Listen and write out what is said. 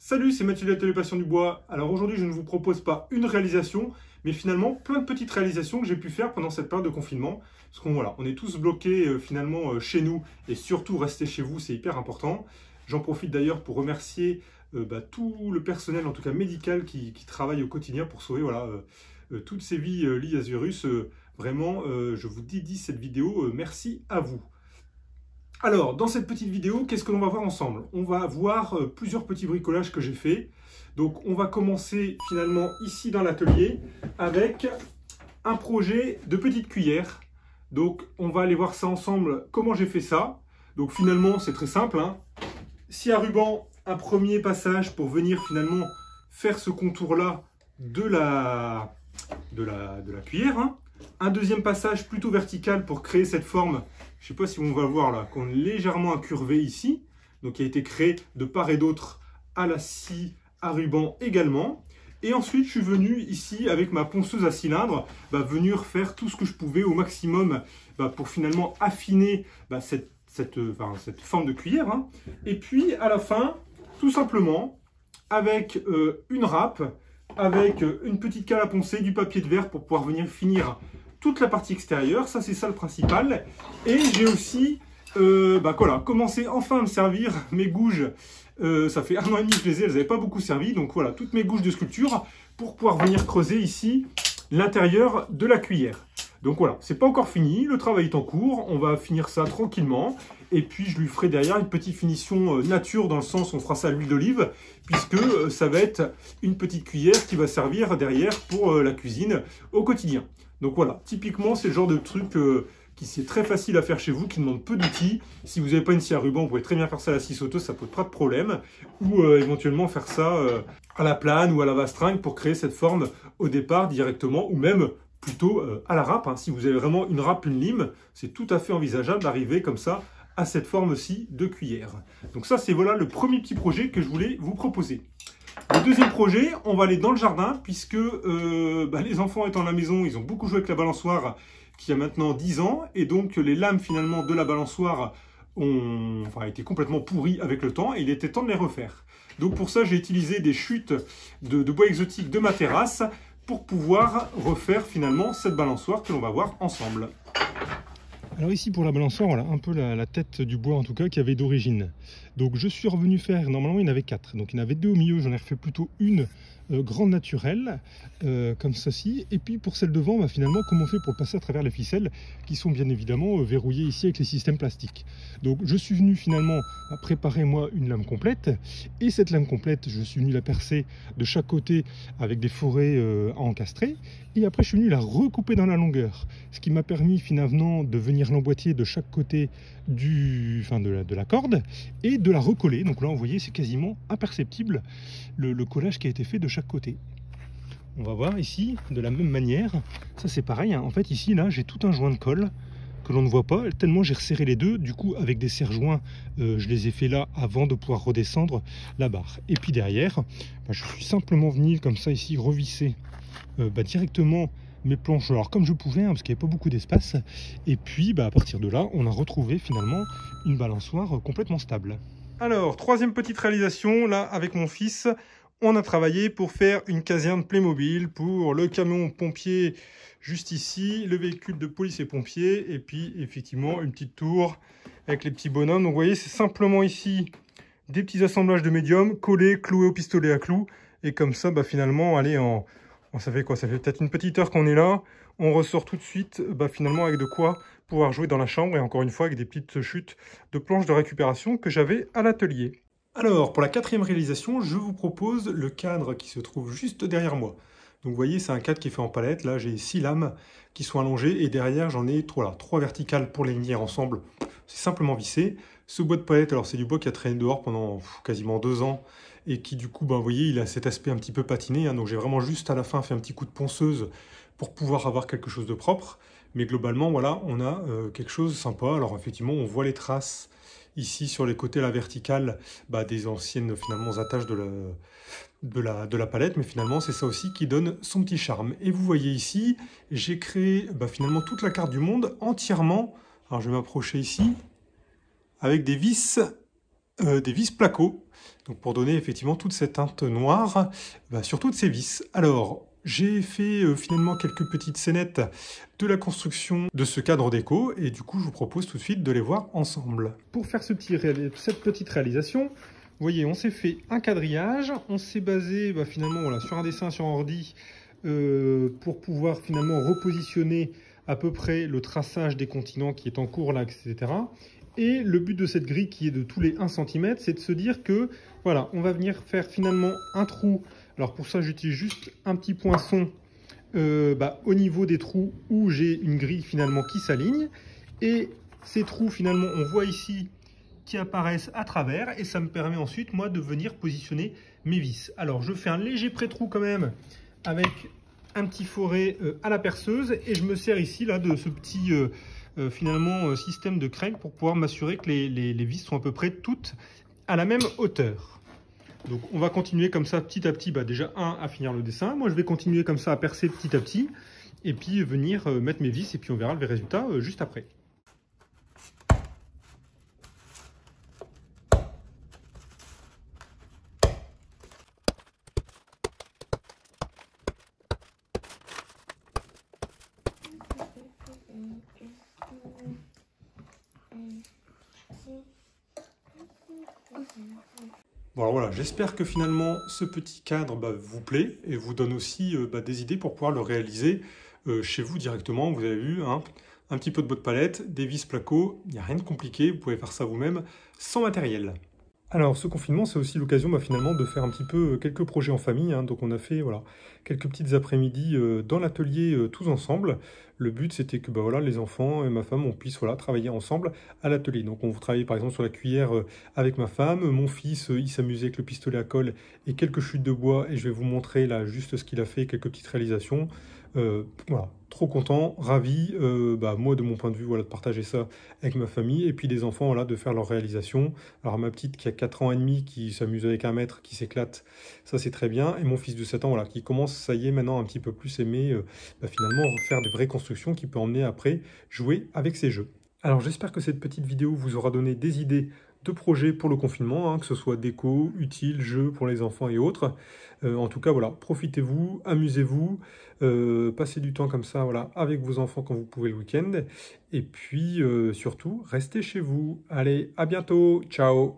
Salut, c'est Mathieu de l'Atelier Passion du Bois. Alors aujourd'hui, je ne vous propose pas une réalisation, mais finalement plein de petites réalisations que j'ai pu faire pendant cette période de confinement. Parce qu'on on est tous bloqués chez nous et surtout rester chez vous, c'est hyper important. J'en profite d'ailleurs pour remercier tout le personnel, en tout cas médical, qui travaille au quotidien pour sauver toutes ces vies liées à ce virus. Vraiment, je vous dédie cette vidéo. Merci à vous. Alors, dans cette petite vidéo, qu'est-ce que l'on va voir ensemble? On va voir plusieurs petits bricolages que j'ai fait. Donc, on va commencer finalement ici dans l'atelier avec un projet de petite cuillère. Donc, on va aller voir ça ensemble, comment j'ai fait ça. Donc, finalement, c'est très simple, hein. Scie à ruban, un premier passage pour venir finalement faire ce contour-là de la cuillère, hein. Un deuxième passage plutôt vertical pour créer cette forme, je ne sais pas si on va le voir là, qu'on est légèrement incurvé ici, donc qui a été créé de part et d'autre à la scie à ruban également. Et ensuite, je suis venu ici avec ma ponceuse à cylindre, venir faire tout ce que je pouvais au maximum pour finalement affiner cette forme de cuillère, hein. Et puis à la fin, tout simplement, avec une râpe, avec une petite cale à poncer, du papier de verre pour pouvoir venir finir toute la partie extérieure. Ça, c'est ça le principal. Et j'ai aussi commencé enfin à me servir mes gouges. Ça fait 1 an et demi que je les ai, elles n'avaient pas beaucoup servi. Donc voilà, toutes mes gouges de sculpture pour pouvoir venir creuser ici l'intérieur de la cuillère. Donc voilà, c'est pas encore fini, le travail est en cours, on va finir ça tranquillement. Et puis je lui ferai derrière une petite finition nature, dans le sens on fera ça à l'huile d'olive, puisque ça va être une petite cuillère qui va servir derrière pour la cuisine au quotidien. Donc voilà, typiquement c'est le genre de truc qui c'est très facile à faire chez vous, qui demande peu d'outils. Si vous n'avez pas une scie à ruban, vous pouvez très bien faire ça à la scie sauteuse, ça pose pas de problème. Ou éventuellement faire ça à la plane ou à la vastringue pour créer cette forme au départ directement, ou même plutôt à la râpe, hein. Si vous avez vraiment une râpe, une lime, c'est tout à fait envisageable d'arriver comme ça à cette forme-ci de cuillère. Donc ça, c'est voilà le premier petit projet que je voulais vous proposer. Le deuxième projet, on va aller dans le jardin, puisque les enfants étant à la maison, ils ont beaucoup joué avec la balançoire qui a maintenant 10 ans, et donc les lames finalement de la balançoire ont été complètement pourries avec le temps, et il était temps de les refaire. Donc pour ça, j'ai utilisé des chutes de bois exotique de ma terrasse, pour pouvoir refaire finalement cette balançoire que l'on va voir ensemble. Alors ici pour la balançoire, voilà un peu la tête du bois en tout cas qui avait d'origine. Donc je suis revenu faire, normalement il y en avait 4, donc il y en avait 2 au milieu, j'en ai refait plutôt une grande naturelle, comme ceci. Et puis pour celle devant, finalement comment on fait pour le passer à travers les ficelles qui sont bien évidemment verrouillées ici avec les systèmes plastiques. Donc je suis venu finalement à préparer moi une lame complète, et cette lame complète je suis venu la percer de chaque côté avec des forêts à encastrer, et après je suis venu la recouper dans la longueur, ce qui m'a permis finalement de venir l'emboîtier de chaque côté de la corde et de la recoller. Donc là vous voyez c'est quasiment imperceptible le collage qui a été fait de chaque côté. On va voir ici de la même manière, ça c'est pareil, hein. En fait ici là j'ai tout un joint de colle que l'on ne voit pas, tellement j'ai resserré les deux, du coup avec des serre-joints je les ai fait là avant de pouvoir redescendre la barre. Et puis derrière je suis simplement venu comme ça ici revisser directement mes planches, alors comme je pouvais, hein, parce qu'il n'y avait pas beaucoup d'espace. Et puis à partir de là on a retrouvé finalement une balançoire complètement stable. Alors troisième petite réalisation, là avec mon fils on a travaillé pour faire une caserne Playmobil pour le camion pompier juste ici, le véhicule de police et pompiers, et puis effectivement une petite tour avec les petits bonhommes. Donc vous voyez c'est simplement ici des petits assemblages de médium collés, cloués au pistolet à clous, et comme ça finalement allez ça fait quoi? Ça fait peut-être une petite heure qu'on est là. On ressort tout de suite finalement avec de quoi pouvoir jouer dans la chambre, et encore une fois avec des petites chutes de planches de récupération que j'avais à l'atelier. Alors pour la quatrième réalisation, je vous propose le cadre qui se trouve juste derrière moi. Donc vous voyez c'est un cadre qui est fait en palette. Là j'ai 6 lames qui sont allongées, et derrière j'en ai 3 verticales pour les lier ensemble. C'est simplement vissé. Ce bois de palette, alors c'est du bois qui a traîné dehors pendant quasiment 2 ans, et qui du coup, vous voyez, il a cet aspect un petit peu patiné, hein. Donc j'ai vraiment juste à la fin fait un petit coup de ponceuse pour pouvoir avoir quelque chose de propre. Mais globalement, voilà, on a quelque chose de sympa. Alors effectivement, on voit les traces ici sur les côtés, la verticale, des anciennes finalement attaches de la palette, mais finalement c'est ça aussi qui donne son petit charme. Et vous voyez ici, j'ai créé finalement toute la carte du monde entièrement. Alors je vais m'approcher ici avec des vis des vis placo, donc pour donner effectivement toute cette teinte noire sur toutes ces vis. Alors, j'ai fait finalement quelques petites scénettes de la construction de ce cadre déco, et du coup je vous propose tout de suite de les voir ensemble. Pour faire cette petite réalisation, vous voyez, on s'est fait un quadrillage, on s'est basé finalement voilà, sur un dessin sur ordi pour pouvoir finalement repositionner à peu près le traçage des continents qui est en cours là, etc. Et le but de cette grille qui est de tous les 1 cm, c'est de se dire que voilà, on va venir faire finalement un trou. Alors pour ça, j'utilise juste un petit poinçon au niveau des trous où j'ai une grille finalement qui s'aligne. Et ces trous finalement, on voit ici qui apparaissent à travers, et ça me permet ensuite moi de venir positionner mes vis. Alors je fais un léger pré-trou quand même avec un petit foret à la perceuse, et je me sers ici là de ce petit finalement système de crank pour pouvoir m'assurer que les vis sont à peu près toutes à la même hauteur. Donc on va continuer comme ça petit à petit, déjà à finir le dessin. Moi je vais continuer comme ça à percer petit à petit, et puis venir mettre mes vis, et puis on verra le résultat juste après. Bon alors voilà, j'espère que finalement ce petit cadre vous plaît et vous donne aussi des idées pour pouvoir le réaliser chez vous directement. Vous avez vu, hein, un petit peu de botte palette, des vis placo, il n'y a rien de compliqué, vous pouvez faire ça vous-même sans matériel. Alors ce confinement, c'est aussi l'occasion finalement de faire un petit peu quelques projets en famille, hein. Donc on a fait voilà, quelques petites après-midi dans l'atelier tous ensemble. Le but c'était que voilà, les enfants et ma femme on puisse voilà, travailler ensemble à l'atelier. Donc on travaillait par exemple sur la cuillère avec ma femme, mon fils il s'amusait avec le pistolet à colle et quelques chutes de bois, et je vais vous montrer là juste ce qu'il a fait, quelques petites réalisations. Voilà, trop content, ravi, moi de mon point de vue voilà, de partager ça avec ma famille, et puis des enfants voilà, de faire leur réalisation. Alors ma petite qui a 4 ans et demi, qui s'amuse avec un mètre, qui s'éclate, ça c'est très bien, et mon fils de 7 ans voilà, qui commence, ça y est, maintenant un petit peu plus aimer finalement faire de vraies constructions, qui peut emmener après jouer avec ses jeux. Alors j'espère que cette petite vidéo vous aura donné des idées de projets pour le confinement, hein, que ce soit déco, utile, jeux pour les enfants et autres. En tout cas, voilà, profitez-vous, amusez-vous, passez du temps comme ça voilà, avec vos enfants quand vous pouvez le week-end. Et puis, surtout, restez chez vous. Allez, à bientôt, ciao!